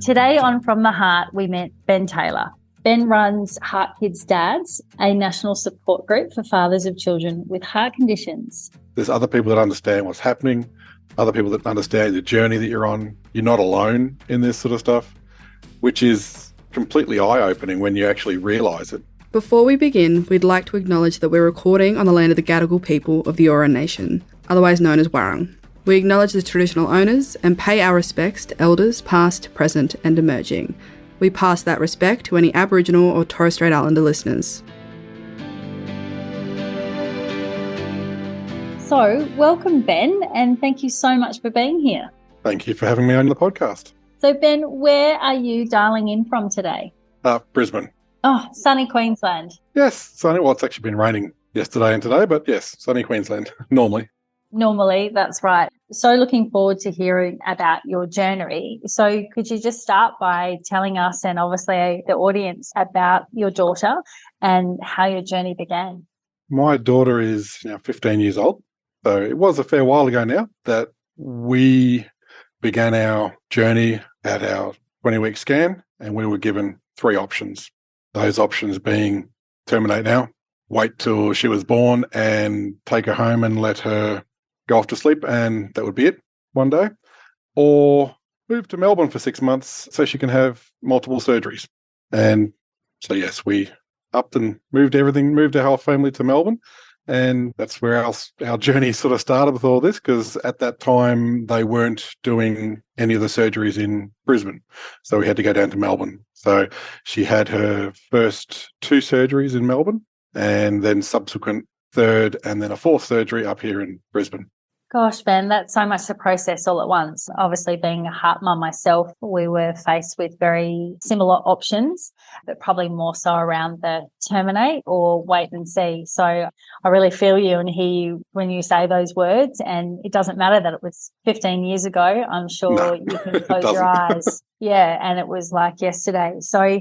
Today on From the Heart, we met Ben Taylor. Ben runs HeartKids Dads, a national support group for fathers of children with heart conditions. There's other people that understand what's happening, other people that understand the journey that you're on. You're not alone in this sort of stuff, which is completely eye-opening when you actually realise it. Before we begin, we'd like to acknowledge that we're recording on the land of the Gadigal people of the Eora Nation, otherwise known as Warang. We acknowledge the traditional owners and pay our respects to elders past, present and emerging. We pass that respect to any Aboriginal or Torres Strait Islander listeners. So, welcome Ben, and thank you so much for being here. Thank you for having me on the podcast. So Ben, where are you dialing in from today? Brisbane. Oh, sunny Queensland. Yes, sunny. Well, it's actually been raining yesterday and today, but yes, sunny Queensland, normally. Normally, that's right. So looking forward to hearing about your journey. So could you just start by telling us and obviously the audience about your daughter and how your journey began? My daughter is now 15 years old. So it was a fair while ago now that we began our journey at our 20-week scan, and we were given 3 options. Those options being terminate now, wait till she was born and take her home and let her go off to sleep, and that would be it one day, or move to Melbourne for 6 months so she can have multiple surgeries. And so, yes, we upped and moved our whole family to Melbourne. And that's where our journey sort of started with all this, because at that time they weren't doing any of the surgeries in Brisbane. So we had to go down to Melbourne. So she had her first 2 surgeries in Melbourne, and then subsequent 3rd and then a 4th surgery up here in Brisbane. Gosh, Ben, that's so much to process all at once. Obviously, being a heart mum myself, we were faced with very similar options, but probably more so around the terminate or wait and see. So I really feel you and hear you when you say those words. And it doesn't matter that it was 15 years ago. I'm sure you can close your eyes. Yeah, and it was like yesterday. So,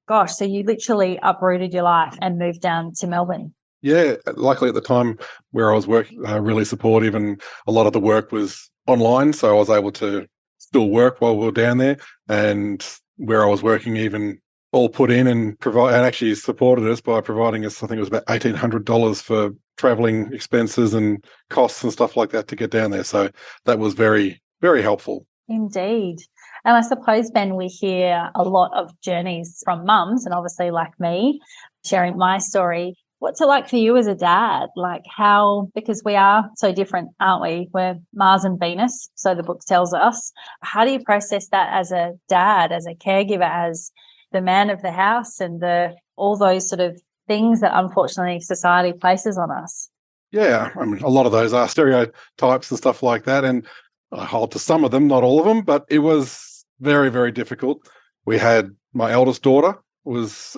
gosh, so you literally uprooted your life and moved down to Melbourne. Yeah, luckily at the time where I was working, really supportive, and a lot of the work was online, so I was able to still work while we were down there. And where I was working, even all put in and actually supported us by providing us, I think it was about $1,800 for travelling expenses and costs and stuff like that to get down there. So that was very, very helpful. Indeed. And I suppose, Ben, we hear a lot of journeys from mums, and obviously like me, sharing my story. What's it like for you as a dad? Like how, because we are so different, aren't we? We're Mars and Venus, so the book tells us. How do you process that as a dad, as a caregiver, as the man of the house, and all those sort of things that unfortunately society places on us? Yeah, I mean, a lot of those are stereotypes and stuff like that, and I hold to some of them, not all of them, but it was very, very difficult. We had my eldest daughter was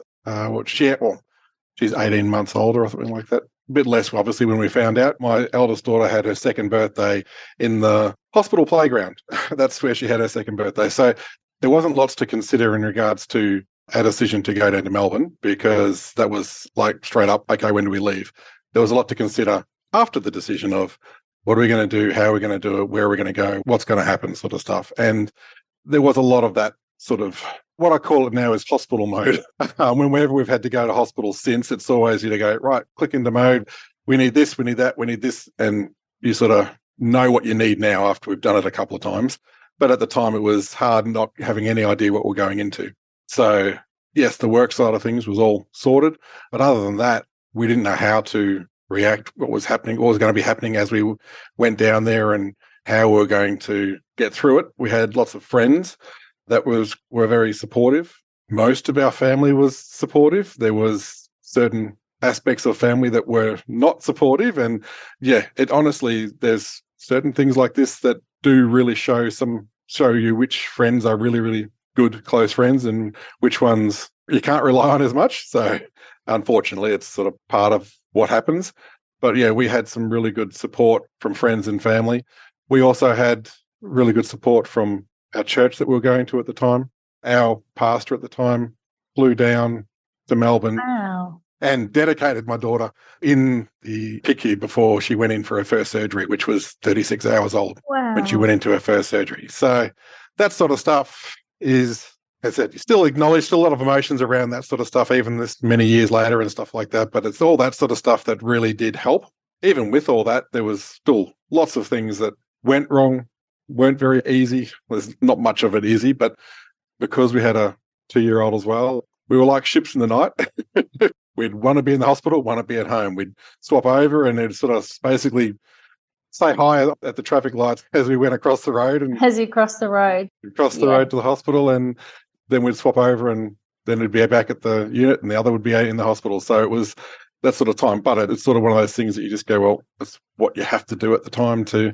she's 18 months older or something like that. A bit less, obviously, when we found out. My eldest daughter had her 2nd birthday in the hospital playground. That's where she had her 2nd birthday. So there wasn't lots to consider in regards to our decision to go down to Melbourne, because that was like straight up, okay, when do we leave? There was a lot to consider after the decision of what are we going to do, how are we going to do it, where are we going to go, what's going to happen sort of stuff. And there was a lot of that sort of, what I call it now is hospital mode. Whenever we've had to go to hospital since, it's always you to go, right, click into mode. We need this, we need that, we need this. And you sort of know what you need now after we've done it a couple of times. But at the time, it was hard not having any idea what we're going into. So, yes, the work side of things was all sorted. But other than that, we didn't know how to react, what was happening, what was going to be happening as we went down there, and how we were going to get through it. We had lots of friends that were very supportive. Most of our family was supportive. There was certain aspects of family that were not supportive. And yeah, honestly, there's certain things like this that do really show you which friends are really, really good, close friends, and which ones you can't rely on as much. So unfortunately, it's sort of part of what happens. But yeah, we had some really good support from friends and family. We also had really good support from our church that we were going to at the time. Our pastor at the time flew down to Melbourne. Wow. And dedicated my daughter in the PICU before she went in for her first surgery, which was 36 hours old when she went into her first surgery. So that sort of stuff is as I said, you still acknowledge still a lot of emotions around that sort of stuff, even this many years later and stuff like that. But it's all that sort of stuff that really did help. Even with all that, there was still lots of things that went wrong, weren't very easy. There's not much of it easy, but because we had a 2-year-old as well, we were like ships in the night. We'd want to be in the hospital, want to be at home. We'd swap over and it'd sort of basically say hi at the traffic lights as we went across the road. And as you cross the road. Across the road to the hospital, and then we'd swap over and then it'd be back at the unit and the other would be in the hospital. So it was that sort of time. But it's sort of one of those things that you just go, well, that's what you have to do at the time to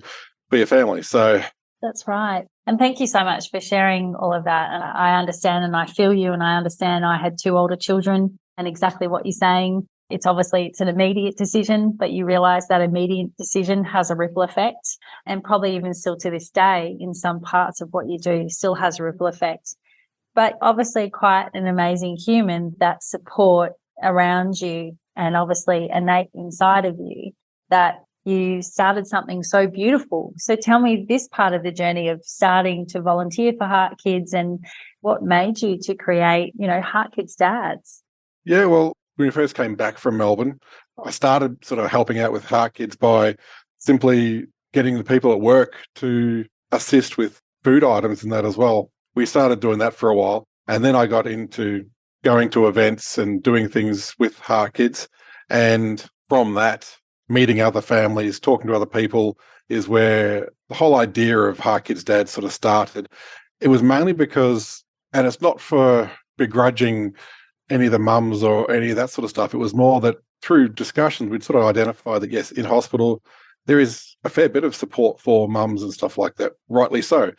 be a family. So that's right. And thank you so much for sharing all of that. And I understand and I feel you, and I understand I had 2 older children, and exactly what you're saying. It's an immediate decision, but you realize that immediate decision has a ripple effect, and probably even still to this day in some parts of what you do still has a ripple effect. But obviously quite an amazing human, that support around you and obviously innate inside of you, that you started something so beautiful. So tell me this part of the journey of starting to volunteer for HeartKids and what made you to create, HeartKids Dads. Yeah, well, when we first came back from Melbourne, I started sort of helping out with HeartKids by simply getting the people at work to assist with food items and that as well. We started doing that for a while, and then I got into going to events and doing things with HeartKids. And from that, meeting other families, talking to other people is where the whole idea of HeartKids Dads sort of started. It was mainly because, and it's not for begrudging any of the mums or any of that sort of stuff. It was more that through discussions, we'd sort of identify that, yes, in hospital, there is a fair bit of support for mums and stuff like that, rightly so.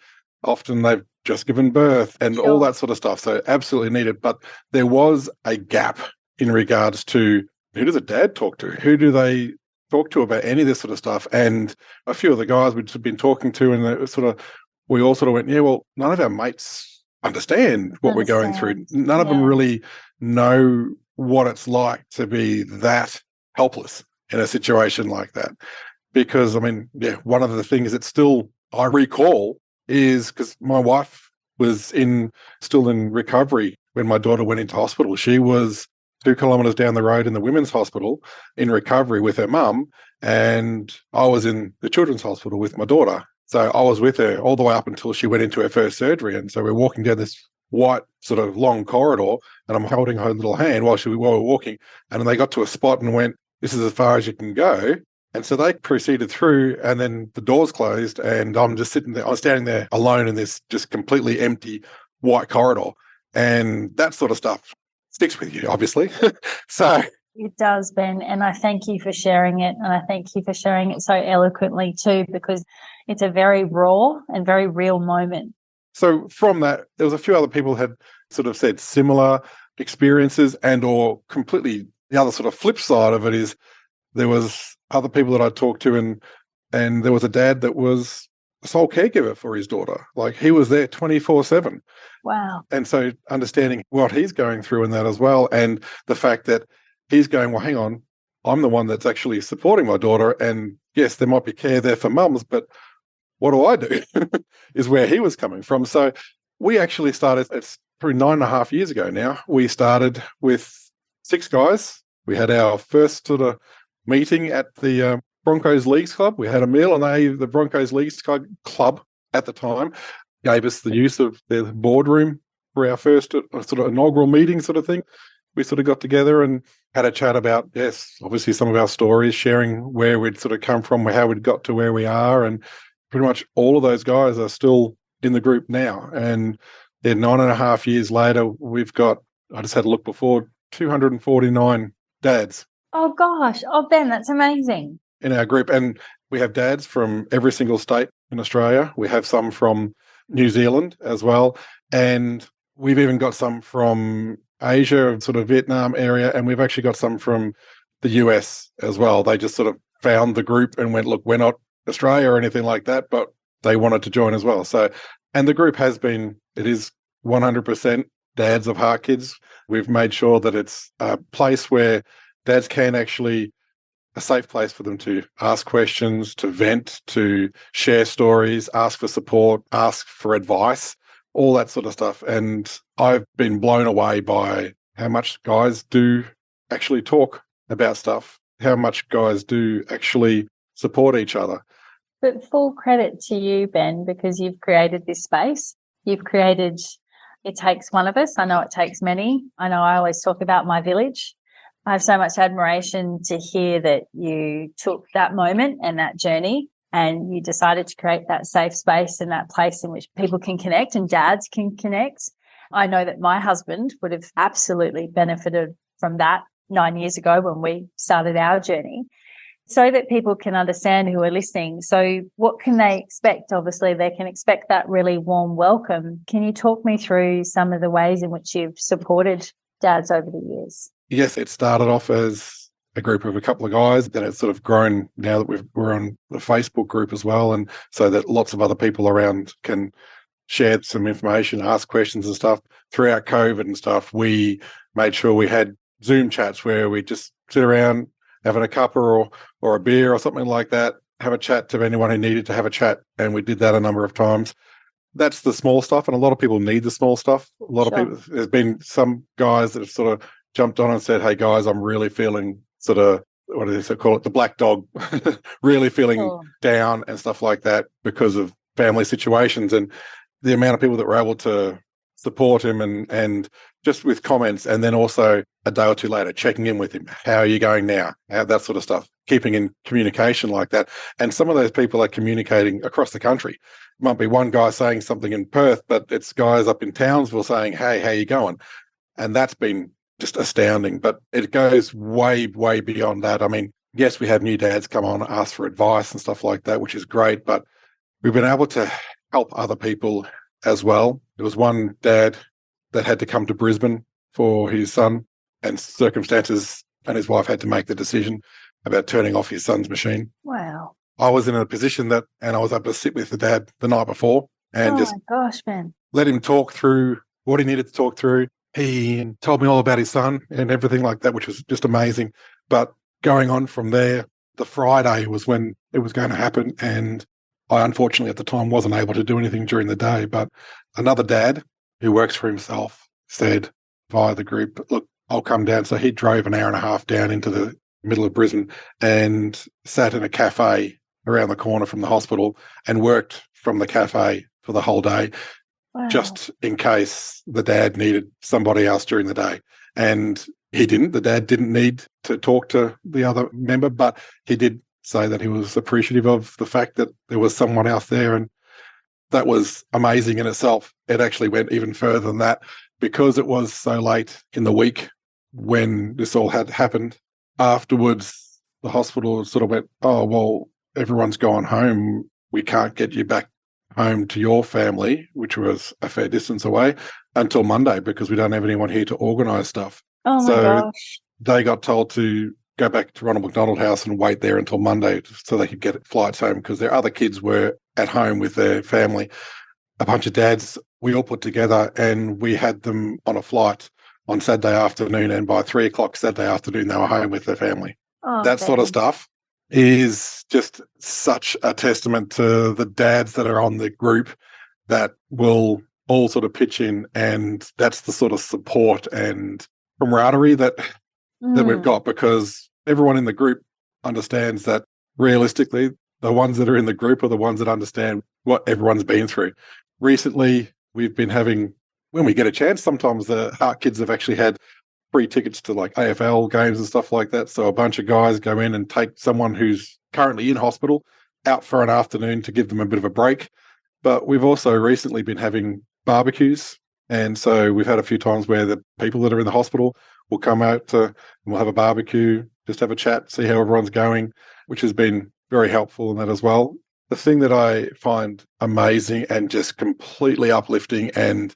Often they've just given birth and all that sort of stuff. So absolutely needed. But there was a gap in regards to who does a dad talk to? Who do they talk to about any of this sort of stuff? And a few of the guys we'd been talking to, and we all sort of went, yeah, well, none of our mates understand what we're going through. None of them really know what it's like to be that helpless in a situation like that. Because, one of the things that still I recall is because my wife was still in recovery when my daughter went into hospital. She was 2 kilometres down the road in the women's hospital in recovery with her mum, and I was in the children's hospital with my daughter. So I was with her all the way up until she went into her first surgery. And so we're walking down this white sort of long corridor, and I'm holding her little hand while we're walking. And then they got to a spot and went, this is as far as you can go. And so they proceeded through, and then the doors closed, and I'm just sitting there. I'm standing there alone in this just completely empty white corridor. And that sort of stuff sticks with you, obviously. So it does, Ben, and I thank you for sharing it, and I thank you for sharing it so eloquently too, because it's a very raw and very real moment. So from that, there was a few other people had sort of said similar experiences, and or completely the other sort of flip side of it is there was other people that I talked to, and there was a dad that was a sole caregiver for his daughter. Like, he was there 24/7. Wow. And so understanding what he's going through in that as well, and the fact that he's going, well, hang on, I'm the one that's actually supporting my daughter. And yes, there might be care there for mums, but what do I do? Is where he was coming from. So we actually started, it's probably 9.5 years ago now, we started with 6 guys. We had our first sort of meeting at the Broncos Leagues Club. We had a meal, and the Broncos Leagues Club at the time gave us the use of their boardroom for our first sort of inaugural meeting sort of thing. We sort of got together and had a chat about, yes, obviously some of our stories, sharing where we'd sort of come from, how we'd got to where we are. And pretty much all of those guys are still in the group now. And then 9.5 years later, we've got, I just had a look before, 249 dads. Oh, gosh. Oh, Ben, that's amazing. In our group. And we have dads from every single state in Australia. We have some from New Zealand as well. And we've even got some from Asia, sort of Vietnam area. And we've actually got some from the US as well. They just sort of found the group and went, look, we're not Australia or anything like that, but they wanted to join as well. So, and the group it is 100% dads of HeartKids. We've made sure that it's a place where dads can actually, a safe place for them to ask questions, to vent, to share stories, ask for support, ask for advice, all that sort of stuff. And I've been blown away by how much guys do actually talk about stuff, how much guys do actually support each other. But full credit to you, Ben, because you've created this space. You've created, it takes one of us. I know it takes many. I know I always talk about my village. I have so much admiration to hear that you took that moment and that journey and you decided to create that safe space and that place in which people can connect and dads can connect. I know that my husband would have absolutely benefited from that 9 years ago when we started our journey, so that people can understand who are listening. So what can they expect? Obviously, they can expect that really warm welcome. Can you talk me through some of the ways in which you've supported dads over the years? Yes, it started off as a group of a couple of guys. Then it's sort of grown now that we're on the Facebook group as well. And so that lots of other people around can share some information, ask questions and stuff. Throughout COVID and stuff, we made sure we had Zoom chats where we just sit around having a cuppa or a beer or something like that, have a chat to anyone who needed to have a chat. And we did that a number of times. That's the small stuff. And a lot of people need the small stuff. A lot of people, there's been some guys that have sort of jumped on and said, hey guys, I'm really feeling sort of, what do they call it? The black dog, really feeling down and stuff like that because of family situations. And the amount of people that were able to support him and just with comments, and then also a day or two later checking in with him. How are you going now? That sort of stuff. Keeping in communication like that. And some of those people are communicating across the country. It might be one guy saying something in Perth, but it's guys up in Townsville saying, hey, how you going? And that's been just astounding. But it goes way, way beyond that. I mean, yes, we have new dads come on, ask for advice and stuff like that, which is great. But we've been able to help other people as well. There was one dad that had to come to Brisbane for his son, and circumstances, and his wife had to make the decision about turning off his son's machine. Wow. I was in a position that, and I was able to sit with the dad the night before and just let him talk through what he needed to talk through. He told me all about his son and everything like that, which was just amazing. But going on from there, the Friday was when it was going to happen. And I, unfortunately, at the time wasn't able to do anything during the day. But another dad who works for himself said via the group, look, I'll come down. So he drove an hour and a half down into the middle of Brisbane and sat in a cafe around the corner from the hospital and worked from the cafe for the whole day, just in case the dad needed somebody else during the day. And he didn't. The dad didn't need to talk to the other member, but he did say that he was appreciative of the fact that there was someone else there. And that was amazing in itself. It actually went even further than that because it was so late in the week when this all had happened. Afterwards, the hospital sort of went, oh, well, everyone's gone home. We can't get you back home to your family, which was a fair distance away, until Monday because we don't have anyone here to organise stuff. Oh, my gosh. They got told to go back to Ronald McDonald House and wait there until Monday so they could get flights home because their other kids were at home with their family. A bunch of dads, we all put together and we had them on a flight on Saturday afternoon, and by 3 o'clock Saturday afternoon, they were home with their family. That sort of stuff is just such a testament to the dads that are on the group that will all sort of pitch in, and that's the sort of support and camaraderie that we've got, because everyone in the group understands that realistically, the ones that are in the group are the ones that understand what everyone's been through. Recently, we've been having, when we get a chance, sometimes the HeartKids have actually had free tickets to like AFL games and stuff like that. So a bunch of guys go in and take someone who's currently in hospital out for an afternoon to give them a bit of a break. But we've also recently been having barbecues. And so we've had a few times where the people that are in the hospital will come out and we'll have a barbecue, just have a chat, see how everyone's going, which has been very helpful in that as well. The thing that I find amazing and just completely uplifting and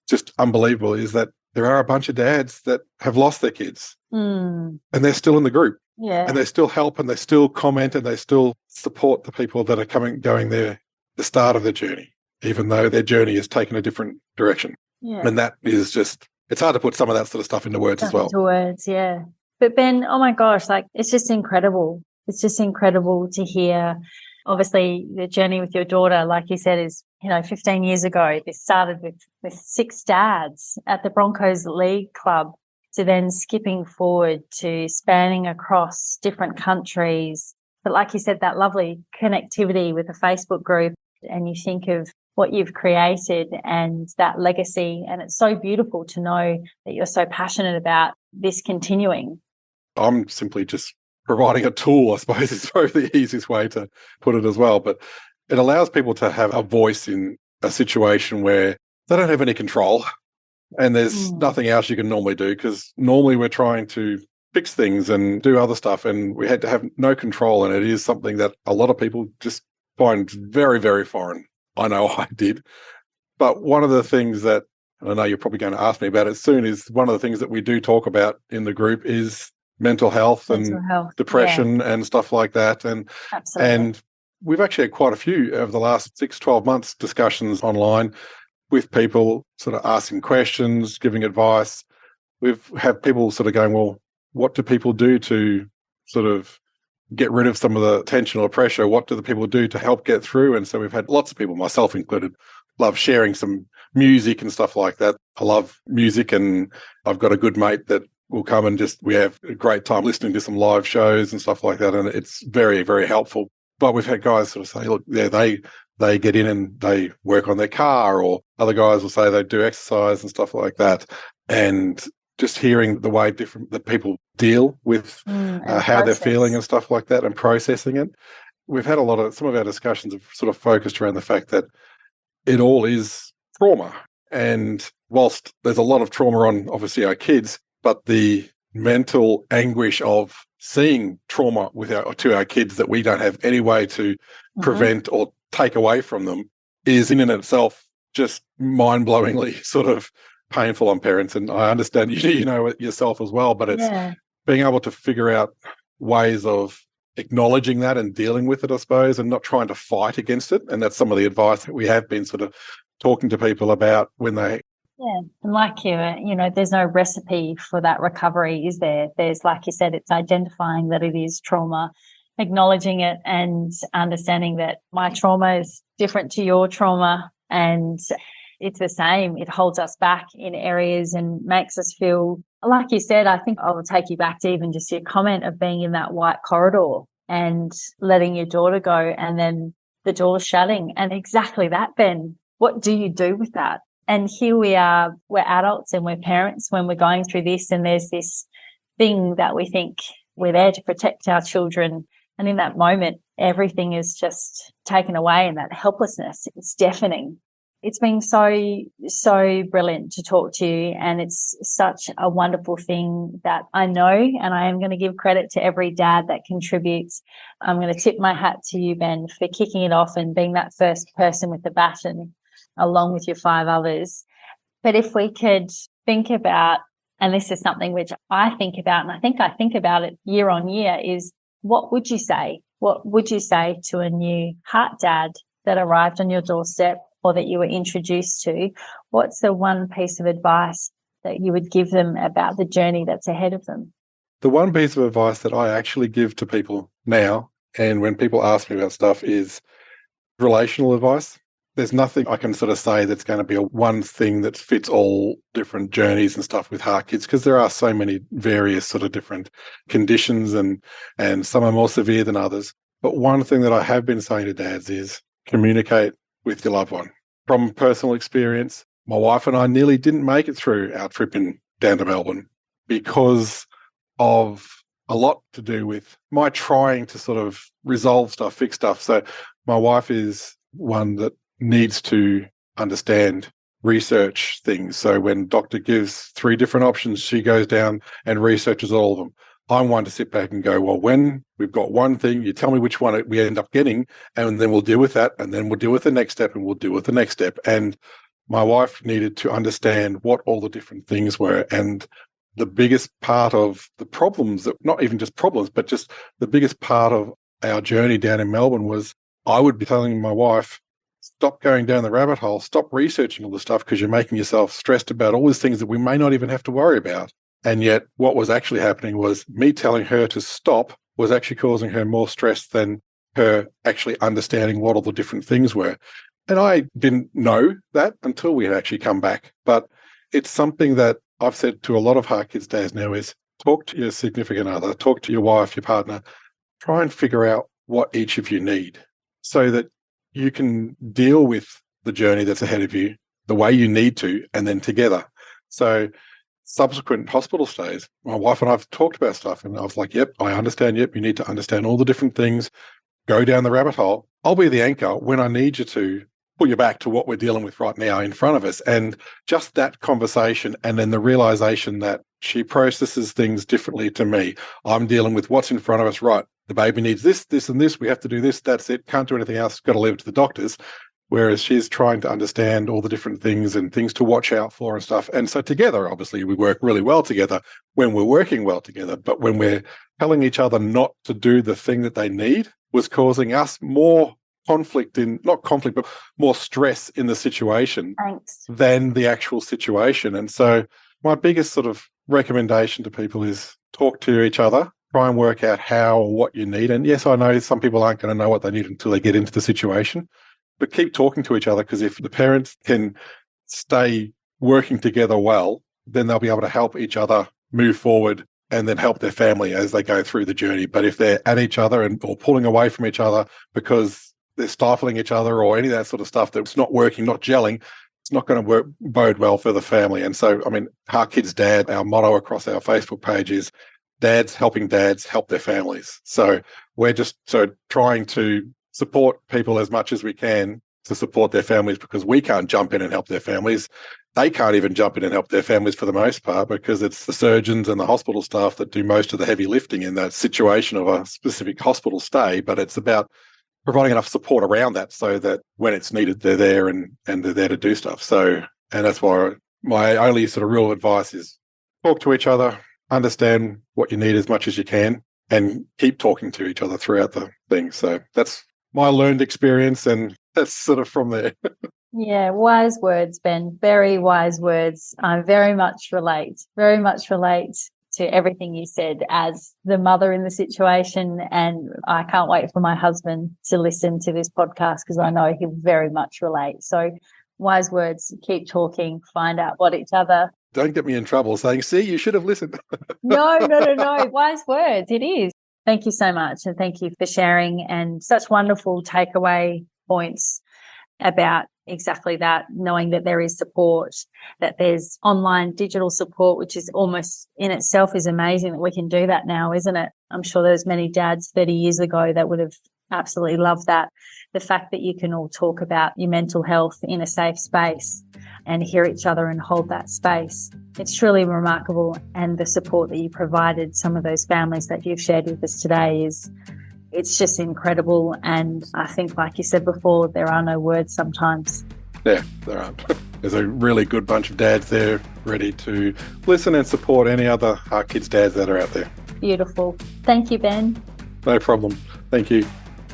just unbelievable is that there are a bunch of dads that have lost their kids and they're still in the group and they still help and they still comment and they still support the people that are going there, the start of the journey, even though their journey has taken a different direction. Yeah. And that is just, it's hard to put some of that sort of stuff into words as well. Into words, yeah. But Ben, oh my gosh, like it's just incredible. It's just incredible to hear Obviously, the journey with your daughter, like you said, is, 15 years ago, this started with 6 dads at the Broncos League Club, to then skipping forward to spanning across different countries. But like you said, that lovely connectivity with a Facebook group, and you think of what you've created and that legacy. And it's so beautiful to know that you're so passionate about this continuing. I'm simply just providing a tool, I suppose, is probably the easiest way to put it as well. But it allows people to have a voice in a situation where they don't have any control and there's nothing else you can normally do, because normally we're trying to fix things and do other stuff, and we had to have no control. And it is something that a lot of people just find very, very foreign. I know I did. But one of the things that, and I know you're probably going to ask me about it soon, is one of the things that we do talk about in the group is mental health and depression and stuff like that. And we've actually had quite a few over the last 6-12 months discussions online with people sort of asking questions, giving advice. We've had people sort of going, well, what do people do to sort of get rid of some of the tension or pressure? What do the people do to help get through? And so we've had lots of people, myself included, love sharing some music and stuff like that. I love music, and I've got a good mate that will come and we have a great time listening to some live shows and stuff like that. And it's very, very helpful. But we've had guys sort of say, look, yeah, they get in and they work on their car, or other guys will say they do exercise and stuff like that. And just hearing the way that people deal with how they're feeling and stuff like that, and processing it. We've had some of our discussions have sort of focused around the fact that it all is trauma. And whilst there's a lot of trauma on, obviously, our kids, but the mental anguish of seeing trauma to our kids that we don't have any way to prevent or take away from them is in and of itself just mind-blowingly sort of painful on parents. And I understand you know it yourself as well, but it's being able to figure out ways of acknowledging that and dealing with it, I suppose, and not trying to fight against it. And that's some of the advice that we have been sort of talking to people about when they... Yeah, and like there's no recipe for that recovery, is there? There's, like you said, it's identifying that it is trauma, acknowledging it, and understanding that my trauma is different to your trauma, and it's the same. It holds us back in areas and makes us feel, like you said, I think I will take you back to even just your comment of being in that white corridor and letting your daughter go, and then the door shutting. And exactly that, Ben, what do you do with that? And here we are, we're adults and we're parents when we're going through this, and there's this thing that we think we're there to protect our children. And in that moment, everything is just taken away, and that helplessness, it's deafening. It's been so, so brilliant to talk to you, and it's such a wonderful thing that I know, and I am going to give credit to every dad that contributes. I'm going to tip my hat to you, Ben, for kicking it off and being that first person with the baton, along with your 5 others. But if we could think about, and this is something which I think about, and I think about it year on year, is what would you say? What would you say to a new heart dad that arrived on your doorstep or that you were introduced to? What's the one piece of advice that you would give them about the journey that's ahead of them? The one piece of advice that I actually give to people now, and when people ask me about stuff, is relational advice. There's nothing I can sort of say that's going to be a one thing that fits all different journeys and stuff with heart kids, because there are so many various sort of different conditions, and some are more severe than others. But one thing that I have been saying to dads is communicate with your loved one. From personal experience, my wife and I nearly didn't make it through our trip down to Melbourne because of a lot to do with my trying to sort of resolve stuff, fix stuff. So my wife is one that needs to understand research things. So when doctor gives 3 different options, she goes down and researches all of them. I'm one to sit back and go, well, when we've got one thing, you tell me which one we end up getting, and then we'll deal with that, and then we'll deal with the next step, and we'll deal with the next step. And my wife needed to understand what all the different things were. And the biggest part of the problems, not even just problems, but just the biggest part of our journey down in Melbourne was I would be telling my wife, stop going down the rabbit hole, stop researching all this stuff because you're making yourself stressed about all these things that we may not even have to worry about. And yet what was actually happening was me telling her to stop was actually causing her more stress than her actually understanding what all the different things were. And I didn't know that until we had actually come back. But it's something that I've said to a lot of HeartKids dads now is talk to your significant other, talk to your wife, your partner, try and figure out what each of you need so that you can deal with the journey that's ahead of you the way you need to, and then together. So subsequent hospital stays, my wife and I have talked about stuff, and I was like, yep, I understand. Yep, you need to understand all the different things. Go down the rabbit hole. I'll be the anchor when I need you to pull you back to what we're dealing with right now in front of us. And just that conversation, and then the realization that she processes things differently to me. I'm dealing with what's in front of us, right? The baby needs this, this, and this. We have to do this. That's it. Can't do anything else. Got to leave it to the doctors. Whereas she's trying to understand all the different things and things to watch out for and stuff. And so together, obviously, we work really well together when we're working well together. But when we're telling each other not to do the thing that they need was causing us more not conflict, but more stress in the situation than the actual situation. And so my biggest sort of recommendation to people is talk to each other, try and work out how or what you need. And yes, I know some people aren't going to know what they need until they get into the situation, but keep talking to each other, because if the parents can stay working together well, then they'll be able to help each other move forward and then help their family as they go through the journey. But if they're at each other or pulling away from each other because they're stifling each other or any of that sort of stuff that's not working, not gelling, it's not going to bode well for the family. And so, I mean, HeartKids Dad, our motto across our Facebook page is dads helping dads help their families. So we're just trying to support people as much as we can to support their families, because we can't jump in and help their families. They can't even jump in and help their families for the most part, because it's the surgeons and the hospital staff that do most of the heavy lifting in that situation of a specific hospital stay. But it's about providing enough support around that so that when it's needed, they're there and they're there to do stuff. So, and that's why my only sort of real advice is talk to each other, understand what you need as much as you can, and keep talking to each other throughout the thing. So that's my learned experience, and that's sort of from there. Yeah, wise words, Ben. Very wise words. I very much relate to everything you said as the mother in the situation. And I can't wait for my husband to listen to this podcast, because I know he'll very much relate. So wise words, keep talking, find out what each other. Don't get me in trouble saying, see, you should have listened. No. Wise words. It is. Thank you so much. And thank you for sharing, and such wonderful takeaway points about exactly that, knowing that there is support, that there's online digital support, which is almost in itself is amazing that we can do that now, isn't it? I'm sure there's many dads 30 years ago that would have absolutely loved that. The fact that you can all talk about your mental health in a safe space and hear each other and hold that space. It's truly remarkable. And the support that you provided some of those families that you've shared with us today it's just incredible. And I think, like you said before, there are no words sometimes. Yeah, there aren't. There's a really good bunch of dads there ready to listen and support any other HeartKids dads that are out there. Beautiful. Thank you, Ben. No problem. Thank you.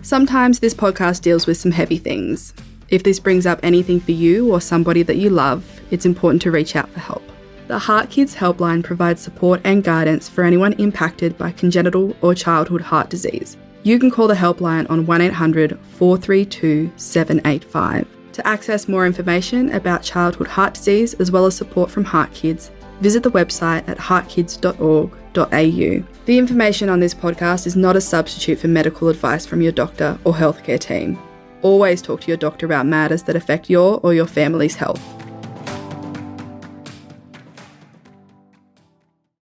Sometimes this podcast deals with some heavy things. If this brings up anything for you or somebody that you love, it's important to reach out for help. The HeartKids helpline provides support and guidance for anyone impacted by congenital or childhood heart disease. You can call the helpline on 1800 432 785. To access more information about childhood heart disease as well as support from HeartKids, visit the website at heartkids.org.au. The information on this podcast is not a substitute for medical advice from your doctor or healthcare team. Always talk to your doctor about matters that affect your or your family's health.